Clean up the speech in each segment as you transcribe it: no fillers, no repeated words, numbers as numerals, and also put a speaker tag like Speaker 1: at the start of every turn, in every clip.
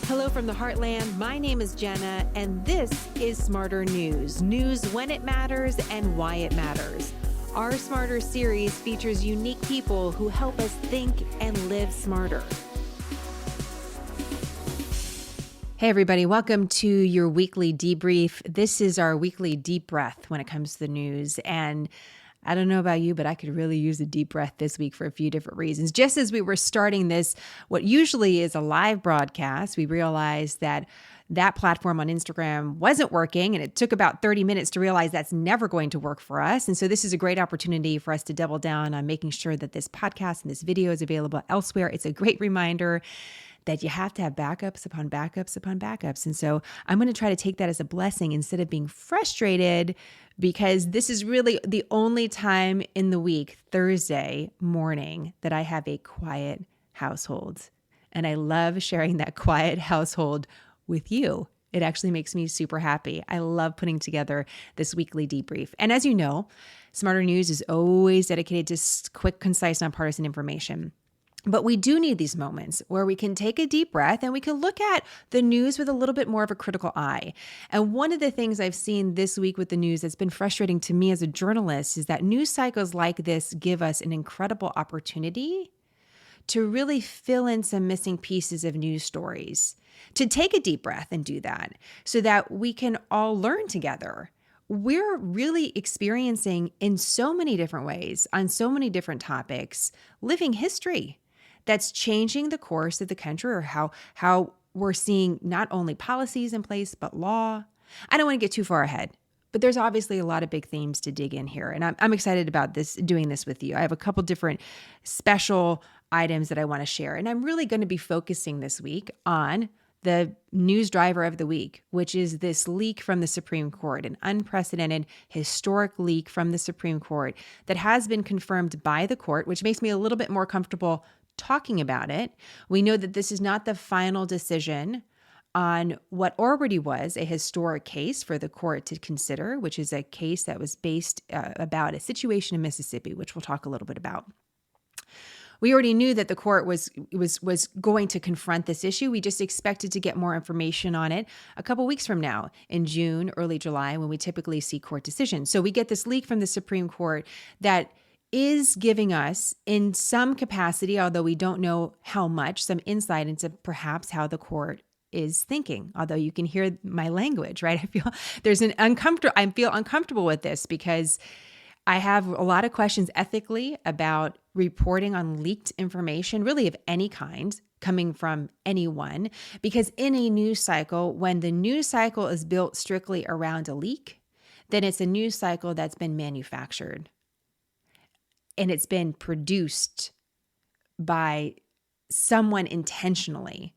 Speaker 1: Hello from the Heartland. My name is Jenna, and this is Smarter News. News when it matters and why it matters. Our Smarter series features unique people who help us think and live smarter. Hey everybody, welcome to your weekly debrief. This is our weekly deep breath when it comes to the news. And I don't know about you, but I could really use a deep breath this week for a few different reasons. Just as we were starting this, what usually is a live broadcast, we realized that platform on Instagram wasn't working, and it took about 30 minutes to realize that's never going to work for us. And so this is a great opportunity for us to double down on making sure that this podcast and this video is available elsewhere. It's a great reminder that you have to have backups upon backups upon backups. And so I'm going to try to take that as a blessing instead of being frustrated, because this is really the only time in the week, Thursday morning, that I have a quiet household. And I love sharing that quiet household with you. It actually makes me super happy. I love putting together this weekly debrief. And as you know, Smarter News is always dedicated to quick, concise, nonpartisan information. But we do need these moments where we can take a deep breath and we can look at the news with a little bit more of a critical eye. And one of the things I've seen this week with the news that's been frustrating to me as a journalist is that news cycles like this give us an incredible opportunity to really fill in some missing pieces of news stories, to take a deep breath and do that so that we can all learn together. We're really experiencing in so many different ways, on so many different topics, living history that's changing the course of the country, or how we're seeing not only policies in place, but law. I don't want to get too far ahead, but there's obviously a lot of big themes to dig in here. And I'm excited about doing this with you. I have a couple different special items that I want to share. And I'm really going to be focusing this week on the news driver of the week, which is this leak from the Supreme Court, an unprecedented historic leak from the Supreme Court that has been confirmed by the court, which makes me a little bit more comfortable talking about it. We know that this is not the final decision on what already was a historic case for the court to consider, which is a case that was based about a situation in Mississippi, which we'll talk a little bit about. We already knew that the court was going to confront this issue. We just expected to get more information on it a couple weeks from now in June, early July, when we typically see court decisions. So we get this leak from the Supreme Court that is giving us, in some capacity, although we don't know how much, some insight into perhaps how the court is thinking. Although you can hear my language, right? I feel uncomfortable with this because I have a lot of questions ethically about reporting on leaked information, really of any kind, coming from anyone. Because in a news cycle, when the news cycle is built strictly around a leak, then it's a news cycle that's been manufactured. And it's been produced by someone intentionally.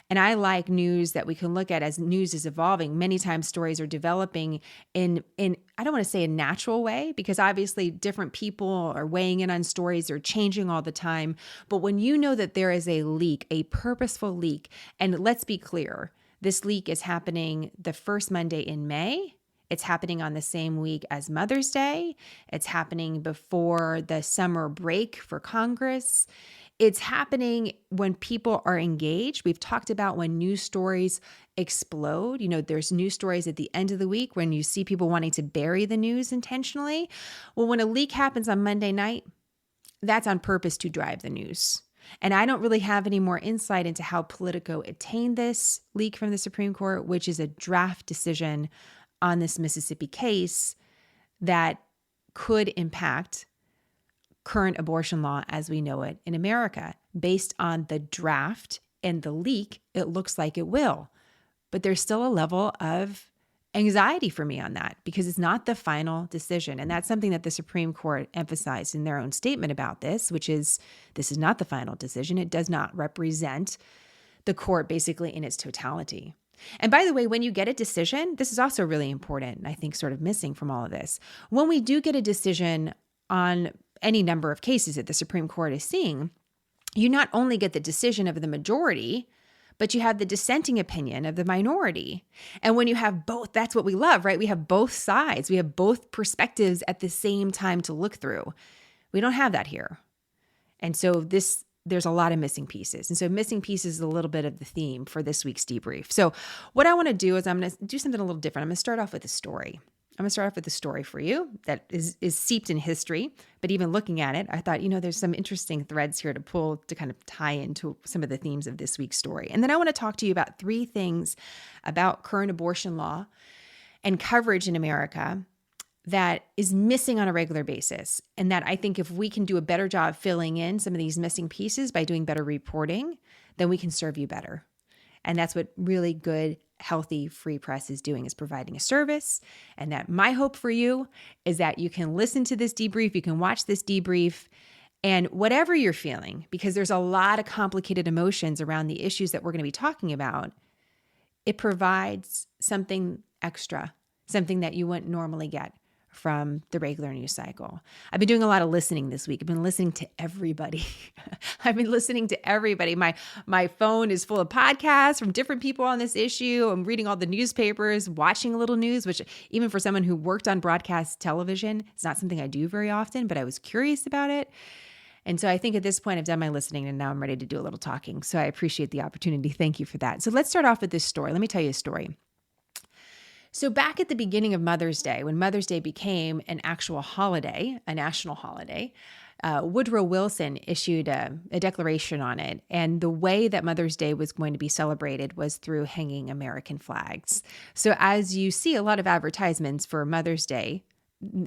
Speaker 1: And I like news that we can look at as news is evolving. Many times stories are developing in I don't want to say a natural way, because obviously different people are weighing in on stories, they're changing all the time. But when you know that there is a leak, a purposeful leak, and let's be clear, this leak is happening the first Monday in May. It's happening on the same week as Mother's Day. It's happening before the summer break for Congress. It's happening when people are engaged. We've talked about when news stories explode. You know, there's news stories at the end of the week when you see people wanting to bury the news intentionally. Well, when a leak happens on Monday night, that's on purpose to drive the news. And I don't really have any more insight into how Politico attained this leak from the Supreme Court, which is a draft decision on this Mississippi case that could impact current abortion law as we know it in America. Based on the draft and the leak, it looks like it will. But there's still a level of anxiety for me on that because it's not the final decision. And that's something that the Supreme Court emphasized in their own statement about this, which is this is not the final decision. It does not represent the court basically in its totality. And by the way, when you get a decision, this is also really important, and I think sort of missing from all of this. When we do get a decision on any number of cases that the Supreme Court is seeing, you not only get the decision of the majority, but you have the dissenting opinion of the minority. And when you have both, that's what we love, right? We have both sides. We have both perspectives at the same time to look through. We don't have that here. And so this there's a lot of missing pieces. And so missing pieces is a little bit of the theme for this week's debrief. So what I want to do is I'm going to do something a little different. I'm going to start off with a story. I'm going to start off with a story for you that is seeped in history, but even looking at it, I thought, there's some interesting threads here to pull to kind of tie into some of the themes of this week's story. And then I want to talk to you about 3 things about current abortion law and coverage in America that is missing on a regular basis. And that I think if we can do a better job filling in some of these missing pieces by doing better reporting, then we can serve you better. And that's what really good, healthy, free press is doing, is providing a service. And that my hope for you is that you can listen to this debrief, you can watch this debrief, and whatever you're feeling, because there's a lot of complicated emotions around the issues that we're going to be talking about, it provides something extra, something that you wouldn't normally get from the regular news cycle. I've been doing a lot of listening this week. I've been listening to everybody. My phone is full of podcasts from different people on this issue. I'm reading all the newspapers, watching a little news, which even for someone who worked on broadcast television, it's not something I do very often, but I was curious about it. And so I think at this point I've done my listening and now I'm ready to do a little talking. So I appreciate the opportunity. Thank you for that. So let's start off with this story. Let me tell you a story. So back at the beginning of Mother's Day, when Mother's Day became an actual holiday, a national holiday, Woodrow Wilson issued a declaration on it. And the way that Mother's Day was going to be celebrated was through hanging American flags. So as you see a lot of advertisements for Mother's Day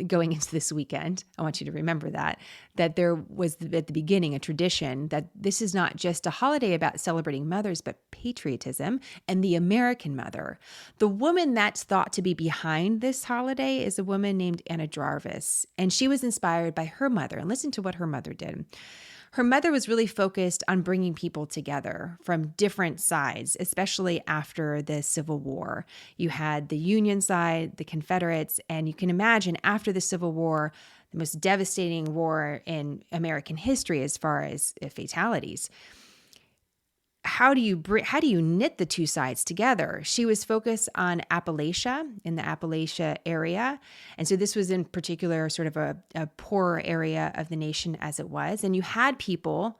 Speaker 1: going into this weekend, I want you to remember that there was at the beginning a tradition that this is not just a holiday about celebrating mothers, but patriotism and the American mother. The woman that's thought to be behind this holiday is a woman named Anna Jarvis, and she was inspired by her mother. And listen to what her mother did. Her mother was really focused on bringing people together from different sides, especially after the Civil War. You had the Union side, the Confederates, and you can imagine after the Civil War, the most devastating war in American history as far as fatalities. How do you knit the two sides together? She was focused on Appalachia, in the Appalachia area. And so this was in particular sort of a poorer area of the nation as it was. And you had people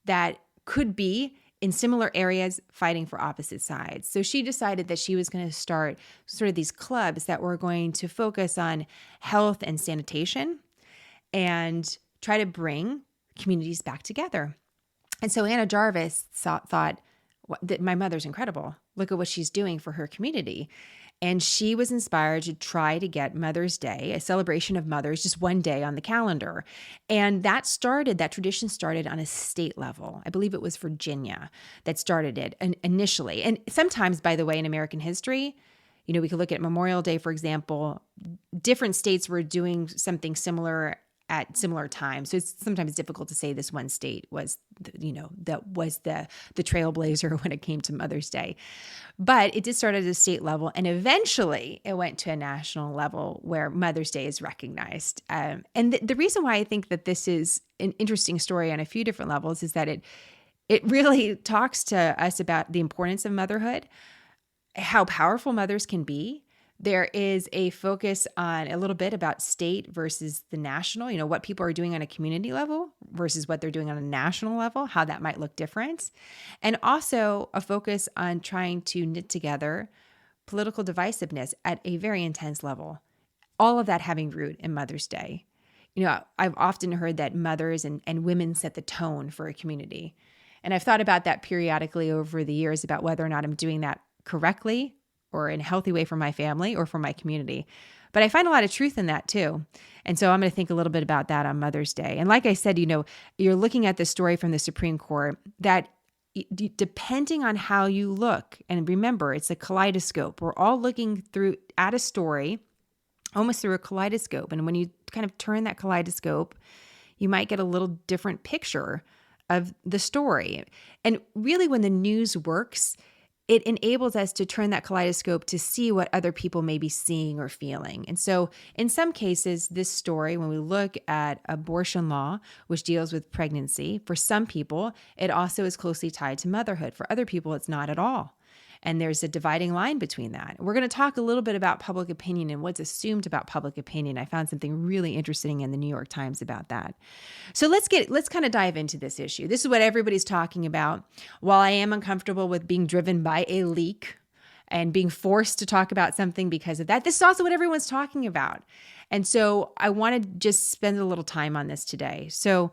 Speaker 1: that could be in similar areas fighting for opposite sides. So she decided that she was going to start sort of these clubs that were going to focus on health and sanitation and try to bring communities back together. And so Anna Jarvis thought that my mother's incredible. Look at what she's doing for her community. And she was inspired to try to get Mother's Day, a celebration of mothers, just one day on the calendar. And that tradition started on a state level. I believe it was Virginia that started it initially. And sometimes, by the way, in American history, we could look at Memorial Day, for example, different states were doing something similar at similar times. So it's sometimes difficult to say this one state was, that was the trailblazer when it came to Mother's Day. But it did start at a state level, and eventually it went to a national level where Mother's Day is recognized. And the reason why I think that this is an interesting story on a few different levels is that it really talks to us about the importance of motherhood, how powerful mothers can be. There is a focus on a little bit about state versus the national, what people are doing on a community level versus what they're doing on a national level, how that might look different. And also a focus on trying to knit together political divisiveness at a very intense level. All of that having root in Mother's Day. I've often heard that mothers and women set the tone for a community. And I've thought about that periodically over the years about whether or not I'm doing that correctly or in a healthy way for my family or for my community. But I find a lot of truth in that too. And so I'm going to think a little bit about that on Mother's Day. And like I said, you're looking at this story from the Supreme Court that depending on how you look, and remember, it's a kaleidoscope. We're all looking at a story almost through a kaleidoscope. And when you kind of turn that kaleidoscope, you might get a little different picture of the story. And really when the news works, it enables us to turn that kaleidoscope to see what other people may be seeing or feeling. And so in some cases, this story, when we look at abortion law, which deals with pregnancy, for some people, it also is closely tied to motherhood. For other people, it's not at all. And there's a dividing line between that. We're going to talk a little bit about public opinion and what's assumed about public opinion. I found something really interesting in the New York Times about that. So let's kind of dive into this issue. This is what everybody's talking about. While I am uncomfortable with being driven by a leak and being forced to talk about something because of that, this is also what everyone's talking about. And so I want to just spend a little time on this today. So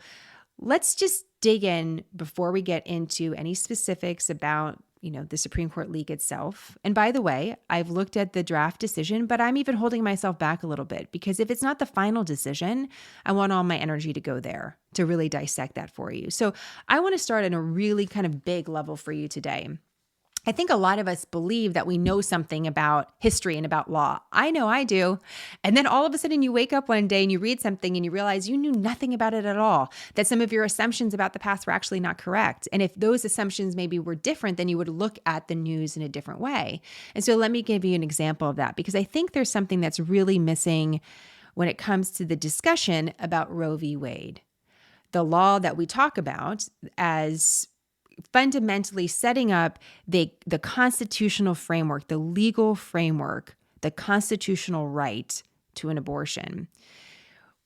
Speaker 1: let's just dig in before we get into any specifics about the Supreme Court leak itself. And by the way, I've looked at the draft decision, but I'm even holding myself back a little bit because if it's not the final decision, I want all my energy to go there to really dissect that for you. So I want to start on a really kind of big level for you today. I think a lot of us believe that we know something about history and about law. I know I do. And then all of a sudden you wake up one day and you read something and you realize you knew nothing about it at all, that some of your assumptions about the past were actually not correct. And if those assumptions maybe were different, then you would look at the news in a different way. And so let me give you an example of that, because I think there's something that's really missing when it comes to the discussion about Roe v. Wade. The law that we talk about as fundamentally setting up the constitutional framework, the legal framework, the constitutional right to an abortion.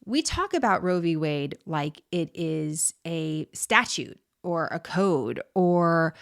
Speaker 1: We talk about Roe v. Wade like it is a statute or a code or,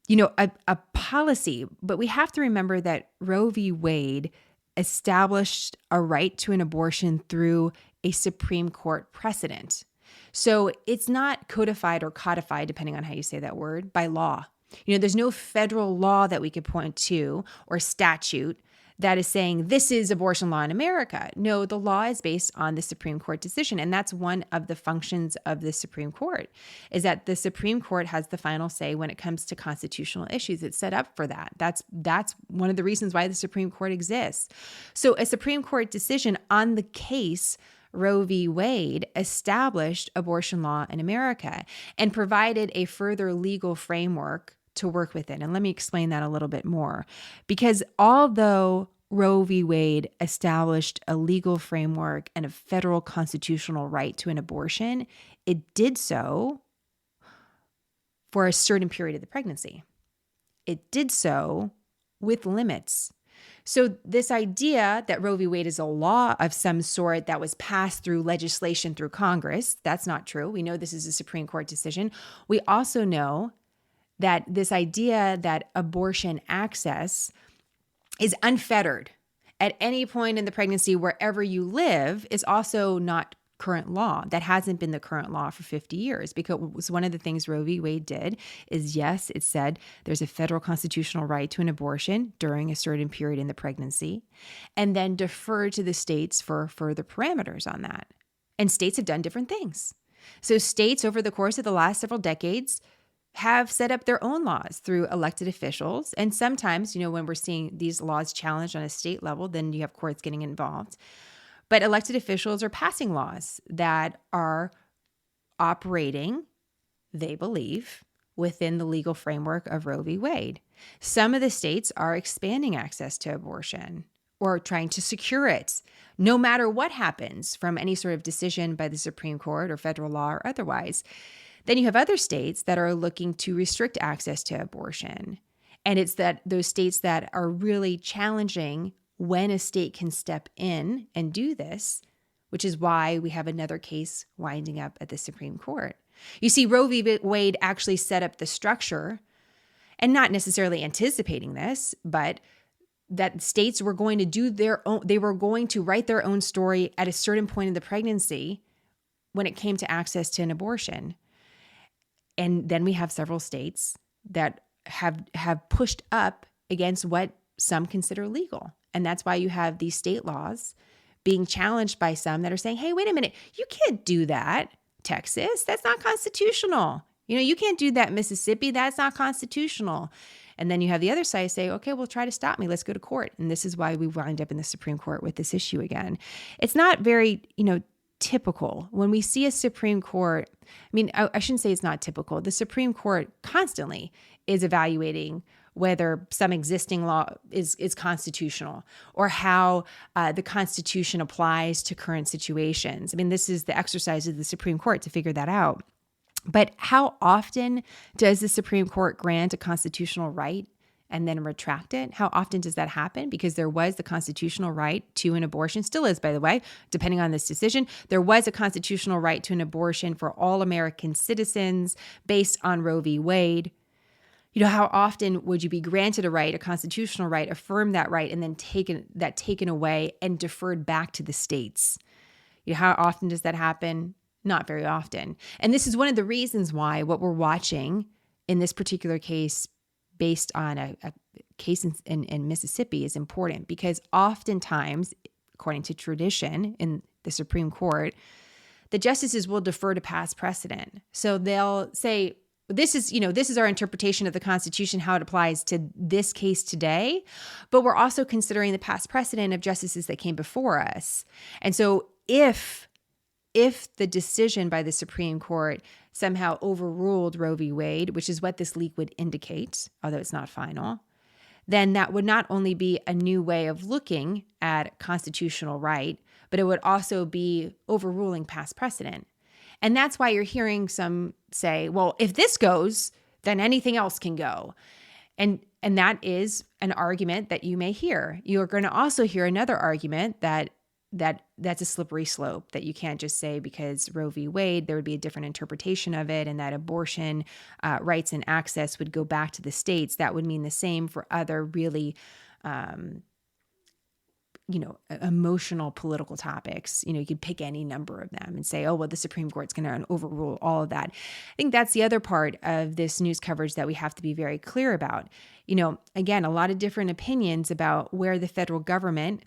Speaker 1: a policy. But we have to remember that Roe v. Wade established a right to an abortion through a Supreme Court precedent. So it's not codified or codified, depending on how you say that word, by law. There's no federal law that we could point to or statute that is saying this is abortion law in America. No, the law is based on the Supreme Court decision. And that's one of the functions of the Supreme Court, is that the Supreme Court has the final say when it comes to constitutional issues. It's set up for that. That's one of the reasons why the Supreme Court exists. So a Supreme Court decision on the case Roe v. Wade established abortion law in America and provided a further legal framework to work within. And let me explain that a little bit more. Because although Roe v. Wade established a legal framework and a federal constitutional right to an abortion, it did so for a certain period of the pregnancy. It did so with limits. So this idea that Roe v. Wade is a law of some sort that was passed through legislation through Congress, that's not true. We know this is a Supreme Court decision. We also know that this idea that abortion access is unfettered at any point in the pregnancy wherever you live is also not current law. That hasn't been the current law for 50 years, because one of the things Roe v. Wade did is, yes, it said there's a federal constitutional right to an abortion during a certain period in the pregnancy, and then deferred to the states for further parameters on that. And states have done different things. So states over the course of the last several decades have set up their own laws through elected officials. And sometimes, when we're seeing these laws challenged on a state level, then you have courts getting involved. But elected officials are passing laws that are operating, they believe, within the legal framework of Roe v. Wade. Some of the states are expanding access to abortion or trying to secure it, no matter what happens from any sort of decision by the Supreme Court or federal law or otherwise. Then you have other states that are looking to restrict access to abortion. And it's that those states that are really challenging when a state can step in and do this, which is why we have another case winding up at the Supreme Court. You see, Roe v. Wade actually set up the structure, and not necessarily anticipating this, but that states were going to do their own, they were going to write their own story at a certain point in the pregnancy when it came to access to an abortion. And then we have several states that have pushed up against what some consider legal. And that's why you have these state laws being challenged by some that are saying, hey, wait a minute, you can't do that, Texas. That's not constitutional. You can't do that, Mississippi. That's not constitutional. And then you have the other side say, okay, well, try to stop me. Let's go to court. And this is why we wind up in the Supreme Court with this issue again. It's not very, typical. When we see a Supreme Court, I shouldn't say it's not typical. The Supreme Court constantly is evaluating whether some existing law is constitutional or how the Constitution applies to current situations. This is the exercise of the Supreme Court to figure that out. But how often does the Supreme Court grant a constitutional right and then retract it? How often does that happen? Because there was the constitutional right to an abortion, still is, by the way, depending on this decision. There was a constitutional right to an abortion for all American citizens based on Roe v. Wade. How often would you be granted a right, a constitutional right, affirm that right, and then taken away and deferred back to the states? How often does that happen? Not very often. And this is one of the reasons why what we're watching in this particular case, based on a case in Mississippi, is important, because oftentimes, according to tradition in the Supreme Court, the justices will defer to past precedent. So they'll say, this is our interpretation of the Constitution, how it applies to this case today, but we're also considering the past precedent of justices that came before us. And so if the decision by the Supreme Court somehow overruled Roe v. Wade, which is what this leak would indicate, although it's not final, then that would not only be a new way of looking at constitutional right, but it would also be overruling past precedent. And that's why you're hearing some say, well, if this goes, then anything else can go. And that is an argument that you may hear. You're going to also hear another argument that's a slippery slope, that you can't just say because Roe v. Wade, there would be a different interpretation of it, and that abortion rights and access would go back to the states. That would mean the same for other really emotional political topics. You could pick any number of them and say, oh, well, the Supreme Court's going to overrule all of that. I think that's the other part of this news coverage that we have to be very clear about. Again, a lot of different opinions about where the federal government,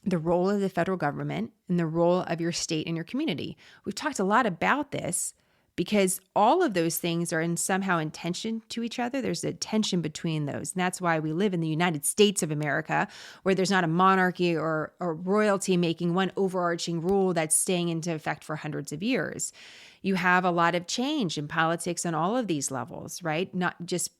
Speaker 1: the role of the federal government, and the role of your state and your community. We've talked a lot about this because all of those things are somehow in tension to each other. There's a tension between those. And that's why we live in the United States of America, where there's not a monarchy or royalty making one overarching rule that's staying into effect for hundreds of years. You have a lot of change in politics on all of these levels, right? Not just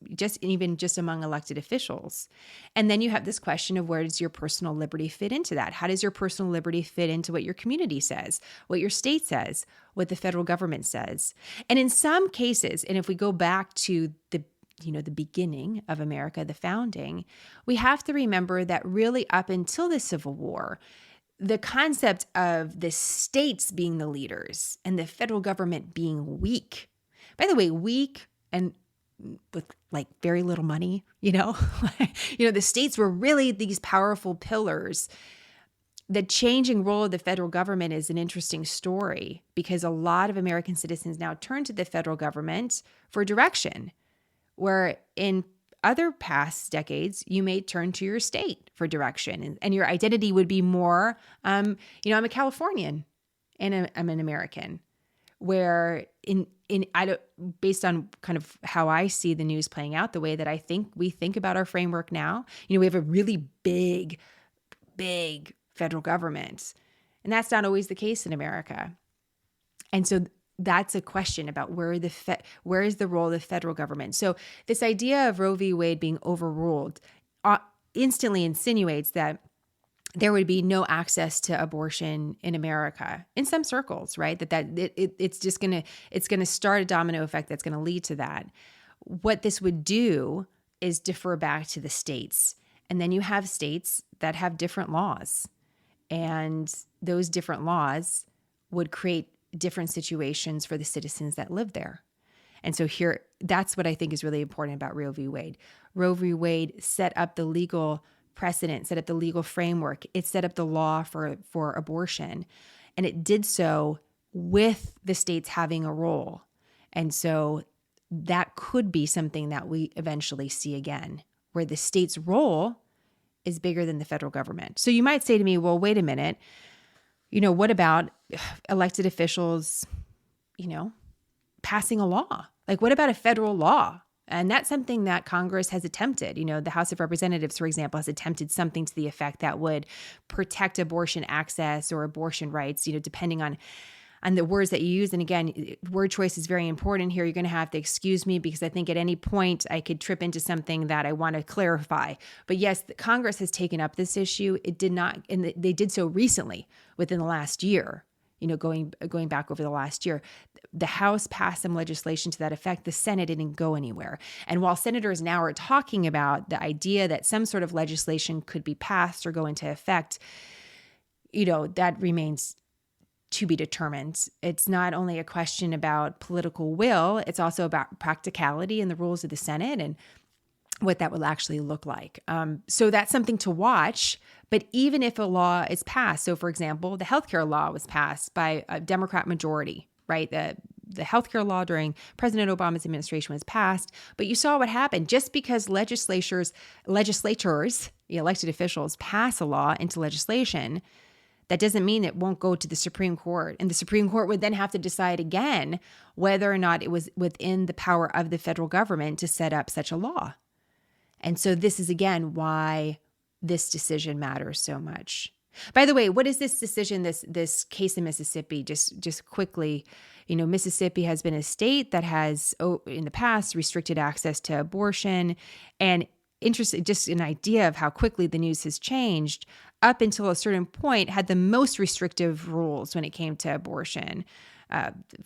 Speaker 1: among elected officials. And then you have this question of, where does your personal liberty fit into that? How does your personal liberty fit into what your community says, what your state says, what the federal government says? And in some cases, and if we go back to the beginning of America, the founding, we have to remember that really up until the Civil War, the concept of the states being the leaders and the federal government being weak, by the way, weak and with very little money, the states were really these powerful pillars. The changing role of the federal government is an interesting story, because a lot of American citizens now turn to the federal government for direction, where in other past decades, you may turn to your state for direction, and your identity would be more, I'm a Californian and I'm an American, where based on kind of how I see the news playing out, the way that I think we think about our framework now, we have a really big federal government, and that's not always the case in America. And so that's a question about where is the role of the federal government. So this idea of Roe v. Wade being overruled instantly insinuates that there would be no access to abortion in America in some circles, right? It's going to start a domino effect that's going to lead to that. What this would do is defer back to the states. And then you have states that have different laws, and those different laws would create different situations for the citizens that live there. And so that's what I think is really important about Roe v. Wade. Roe v. Wade set up the legal precedent, set up the legal framework. It set up the law for abortion. And it did so with the states having a role. And so that could be something that we eventually see again, where the state's role is bigger than the federal government. So you might say to me, well, wait a minute, what about elected officials, passing a law? What about a federal law? And that's something that Congress has attempted. The House of Representatives, for example, has attempted something to the effect that would protect abortion access or abortion rights, depending on the words that you use. And again, word choice is very important here. You're going to have to excuse me, because I think at any point I could trip into something that I want to clarify. But yes, Congress has taken up this issue. It did not, and they did so recently within the last year. going back over the last year. The House passed some legislation to that effect. The Senate didn't go anywhere. And while senators now are talking about the idea that some sort of legislation could be passed or go into effect, that remains to be determined. It's not only a question about political will, it's also about practicality and the rules of the Senate and what that will actually look like. So that's something to watch. But even if a law is passed, so for example, the healthcare law was passed by a Democrat majority, right? The healthcare law during President Obama's administration was passed, but you saw what happened. Just because legislators, the elected officials, pass a law into legislation, that doesn't mean it won't go to the Supreme Court. And the Supreme Court would then have to decide again whether or not it was within the power of the federal government to set up such a law. And so this is, again, why this decision matters so much. By the way, what is this decision, this case in Mississippi? Just quickly, Mississippi has been a state that has, in the past, restricted access to abortion. And interesting, just an idea of how quickly the news has changed, up until a certain point, had the most restrictive rules when it came to abortion,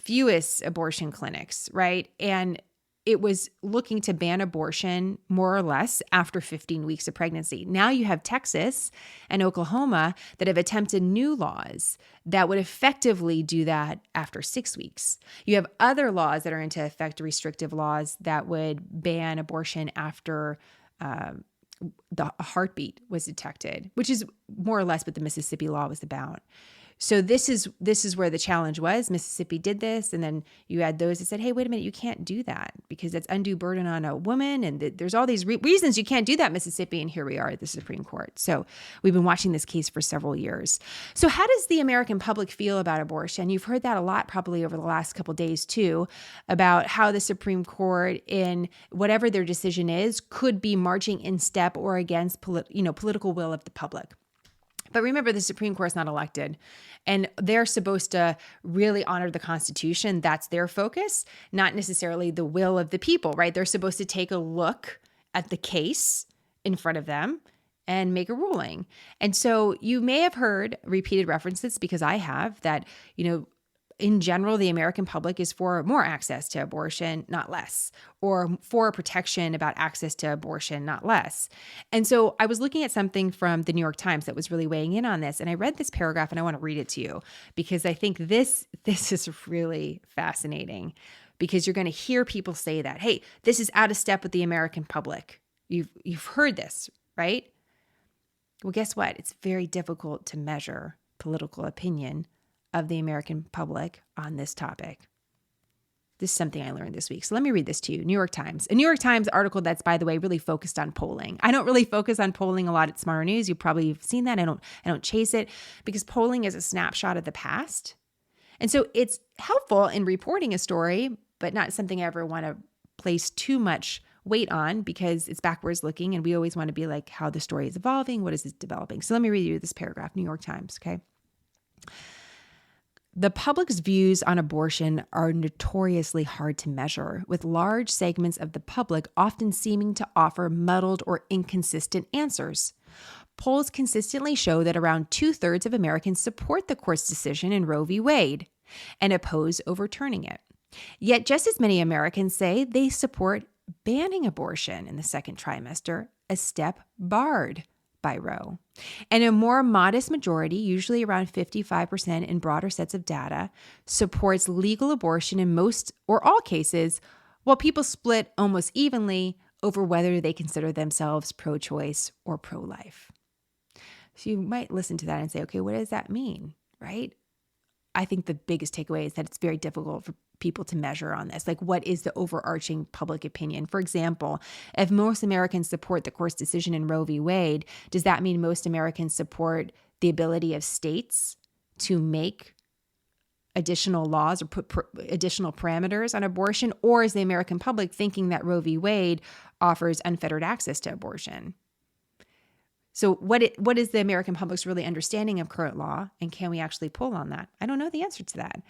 Speaker 1: fewest abortion clinics, right? And it was looking to ban abortion more or less after 15 weeks of pregnancy. Now you have Texas and Oklahoma that have attempted new laws that would effectively do that after 6 weeks. You have other laws that are into effect, restrictive laws that would ban abortion after the heartbeat was detected, which is more or less what the Mississippi law was about. So this is where the challenge was. Mississippi did this, and then you had those that said, hey, wait a minute, you can't do that because that's undue burden on a woman, and there's all these reasons you can't do that, Mississippi, and here we are at the Supreme Court. So we've been watching this case for several years. So how does the American public feel about abortion? You've heard that a lot probably over the last couple of days too, about how the Supreme Court, in whatever their decision is, could be marching in step or against political will of the public. But remember, the Supreme Court is not elected, and they're supposed to really honor the Constitution. That's their focus, not necessarily the will of the people, right? They're supposed to take a look at the case in front of them and make a ruling. And so you may have heard repeated references, because I have, that, in general, the American public is for more access to abortion, not less, or for protection about access to abortion, not less. And so I was looking at something from the New York Times that was really weighing in on this, and I read this paragraph, and I want to read it to you because I think this is really fascinating, because you're going to hear people say that, hey, this is out of step with the American public. You've heard this, right? Well, guess what? It's very difficult to measure political opinion of the American public on this topic. This is something I learned this week. So let me read this to you. New York Times. A New York Times article that's, by the way, really focused on polling. I don't really focus on polling a lot at Smarter News. You probably have seen that. I don't chase it, because polling is a snapshot of the past. And so it's helpful in reporting a story, but not something I ever want to place too much weight on, because it's backwards looking, and we always want to be like, how the story is evolving, what is it developing? So let me read you this paragraph, New York Times, okay? The public's views on abortion are notoriously hard to measure, with large segments of the public often seeming to offer muddled or inconsistent answers. Polls consistently show that around 2/3 of Americans support the court's decision in Roe v. Wade and oppose overturning it. Yet just as many Americans say they support banning abortion in the second trimester, a step barred by Roe. And a more modest majority, usually around 55% in broader sets of data, supports legal abortion in most or all cases, while people split almost evenly over whether they consider themselves pro-choice or pro-life. So you might listen to that and say, okay, what does that mean, right? I think the biggest takeaway is that it's very difficult for people to measure on this. Like, what is the overarching public opinion? For example, if most Americans support the court's decision in Roe v. Wade, does that mean most Americans support the ability of states to make additional laws or put additional parameters on abortion? Or is the American public thinking that Roe v. Wade offers unfettered access to abortion? So what is the American public's really understanding of current law, and can we actually pull on that? I don't know the answer to that.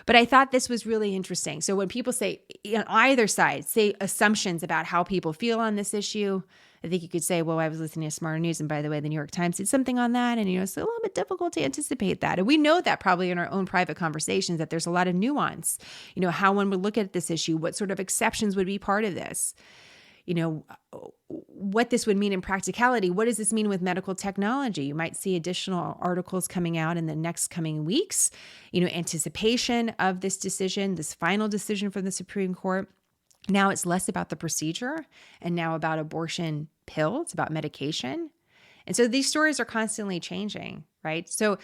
Speaker 1: But I thought this was really interesting. So when people say, on either side, say assumptions about how people feel on this issue, I think you could say, well, I was listening to Smarter News, and by the way, the New York Times did something on that, and it's a little bit difficult to anticipate that. And we know that probably in our own private conversations that there's a lot of nuance, how one would look at this issue, what sort of exceptions would be part of this. What this would mean in practicality. What does this mean with medical technology? You might see additional articles coming out in the next coming weeks, anticipation of this decision, this final decision from the Supreme Court. Now it's less about the procedure and now about abortion pill. It's about medication. And so these stories are constantly changing, right? So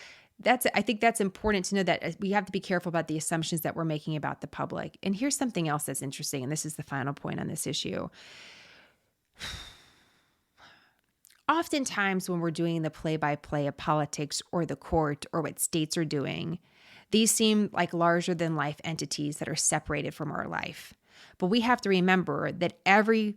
Speaker 1: I think that's important to know, that we have to be careful about the assumptions that we're making about the public. And here's something else that's interesting, and this is the final point on this issue. Oftentimes when we're doing the play-by-play of politics or the court or what states are doing, these seem like larger than life entities that are separated from our life. But we have to remember that every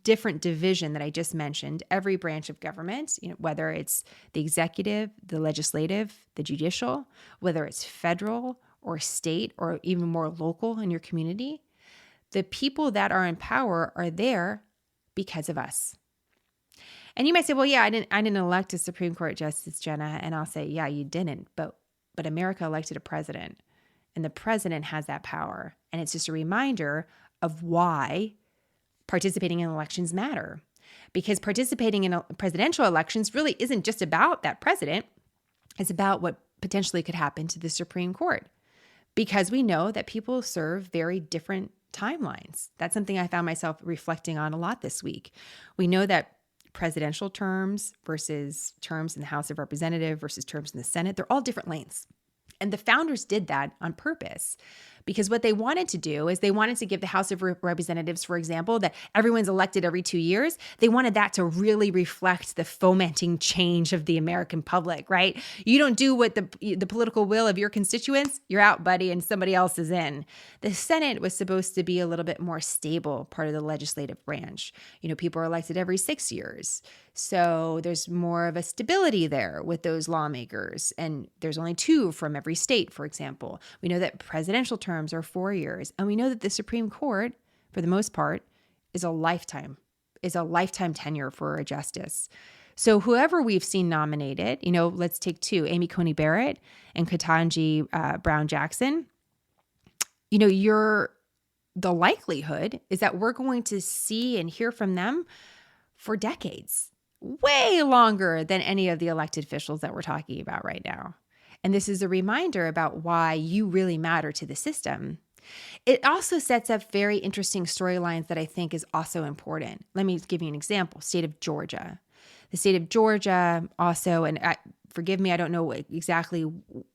Speaker 1: different division that I just mentioned, every branch of government, whether it's the executive, the legislative, the judicial, whether it's federal or state or even more local in your community, the people that are in power are there because of us. And you might say, well, yeah, I didn't elect a Supreme Court Justice, Jenna. And I'll say, yeah, you didn't. But America elected a president, and the president has that power. And it's just a reminder of why participating in elections matter. Because participating in presidential elections really isn't just about that president. It's about what potentially could happen to the Supreme Court. Because we know that people serve very different timelines. That's something I found myself reflecting on a lot this week. We know that presidential terms versus terms in the House of Representatives versus terms in the Senate, they're all different lanes. And the founders did that on purpose, because what they wanted to do is they wanted to give the House of Representatives, for example, that everyone's elected every 2 years. They wanted that to really reflect the fomenting change of the American public, right? You don't do what the political will of your constituents, you're out, buddy, and somebody else is in. The Senate was supposed to be a little bit more stable part of the legislative branch. People are elected every 6 years. So there's more of a stability there with those lawmakers. And there's only 2 from every state, for example. We know that presidential terms are 4 years. And we know that the Supreme Court, for the most part, is a lifetime tenure for a justice. So whoever we've seen nominated, let's take 2, Amy Coney Barrett and Ketanji Brown Jackson, the likelihood is that we're going to see and hear from them for decades. Way longer than any of the elected officials that we're talking about right now. And this is a reminder about why you really matter to the system. It also sets up very interesting storylines that I think is also important. Let me give you an example. State of Georgia. The state of Georgia also, and forgive me, I don't know exactly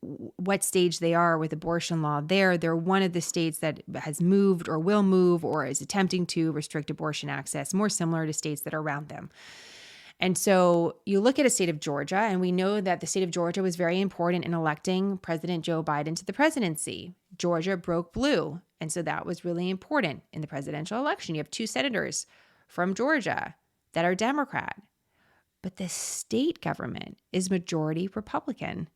Speaker 1: what stage they are with abortion law there. They're one of the states that has moved or will move or is attempting to restrict abortion access, more similar to states that are around them. And so you look at a state of Georgia, and we know that the state of Georgia was very important in electing President Joe Biden to the presidency. Georgia broke blue. And so that was really important in the presidential election. You have 2 senators from Georgia that are Democrat. But the state government is majority Republican.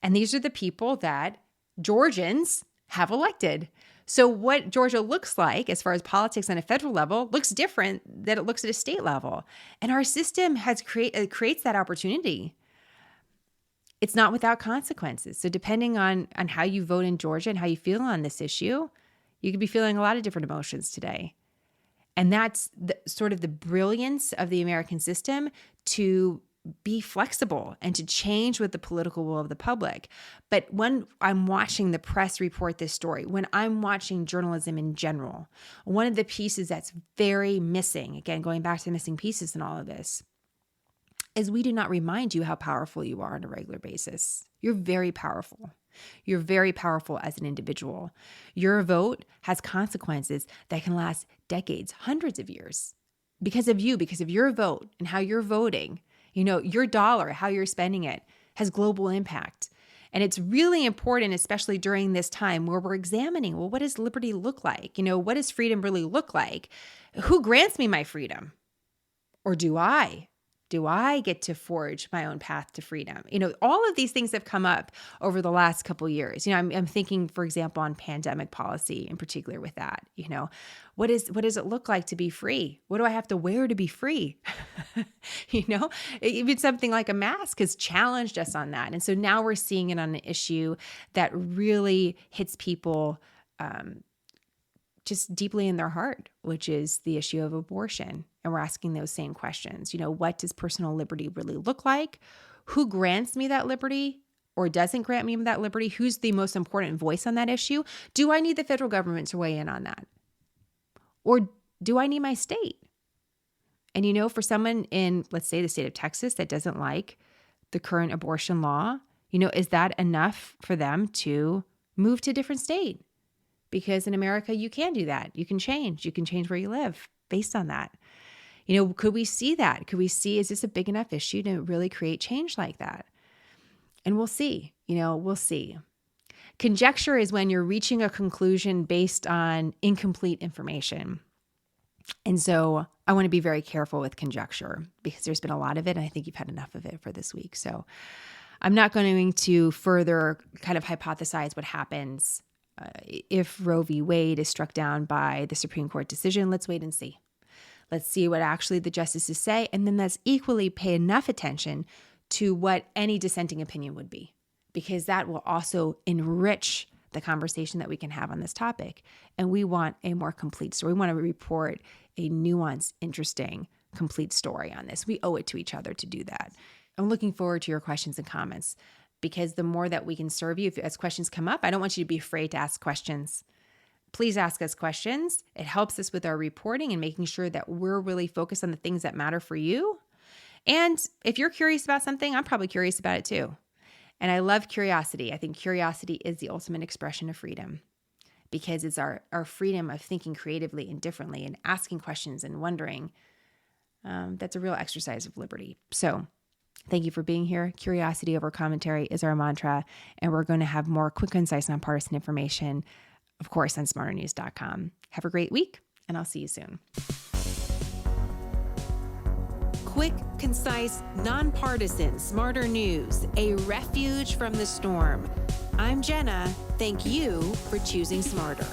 Speaker 1: And these are the people that Georgians have elected. So what Georgia looks like as far as politics on a federal level looks different than it looks at a state level. And our system creates that opportunity. It's not without consequences. So depending on how you vote in Georgia and how you feel on this issue, you could be feeling a lot of different emotions today. And that's sort of the brilliance of the American system, to be flexible and to change with the political will of the public. But when I'm watching the press report this story, when I'm watching journalism in general, one of the pieces that's very missing, again, going back to the missing pieces in all of this, is we do not remind you how powerful you are on a regular basis. You're very powerful. You're very powerful as an individual. Your vote has consequences that can last decades, hundreds of years, because of you, because of your vote and how you're voting. Your dollar, how you're spending it, has global impact. And it's really important, especially during this time where we're examining, well, what does liberty look like? What does freedom really look like? Who grants me my freedom? Or do I? Do I get to forge my own path to freedom? All of these things have come up over the last couple of years. I'm thinking, for example, on pandemic policy in particular with that. What does it look like to be free? What do I have to wear to be free? Even something like a mask has challenged us on that. And so now we're seeing it on an issue that really hits people just deeply in their heart, which is the issue of abortion. And we're asking those same questions. What does personal liberty really look like? Who grants me that liberty or doesn't grant me that liberty? Who's the most important voice on that issue? Do I need the federal government to weigh in on that? Or do I need my state? And for someone in, let's say, the state of Texas that doesn't like the current abortion law, is that enough for them to move to a different state? Because in America, you can do that. You can change where you live based on that. Could we see that? Could we see, is this a big enough issue to really create change like that? And we'll see, we'll see. Conjecture is when you're reaching a conclusion based on incomplete information. And so I want to be very careful with conjecture because there's been a lot of it. And I think you've had enough of it for this week. So I'm not going to further kind of hypothesize what happens if Roe v. Wade is struck down by the Supreme Court decision. Let's wait and see. Let's see what actually the justices say. And then let's equally pay enough attention to what any dissenting opinion would be, because that will also enrich the conversation that we can have on this topic. And we want a more complete story. We want to report a nuanced, interesting, complete story on this. We owe it to each other to do that. I'm looking forward to your questions and comments, because the more that we can serve you, as questions come up, I don't want you to be afraid to ask questions. Please ask us questions. It helps us with our reporting and making sure that we're really focused on the things that matter for you. And if you're curious about something, I'm probably curious about it too. And I love curiosity. I think curiosity is the ultimate expression of freedom, because it's our freedom of thinking creatively and differently and asking questions and wondering. That's a real exercise of liberty. So thank you for being here. Curiosity over commentary is our mantra. And we're going to have more quick, concise, nonpartisan information, of course, on smarternews.com. Have a great week, and I'll see you soon.
Speaker 2: Quick, concise, nonpartisan, Smarter News, a refuge from the storm. I'm Jenna. Thank you for choosing smarter.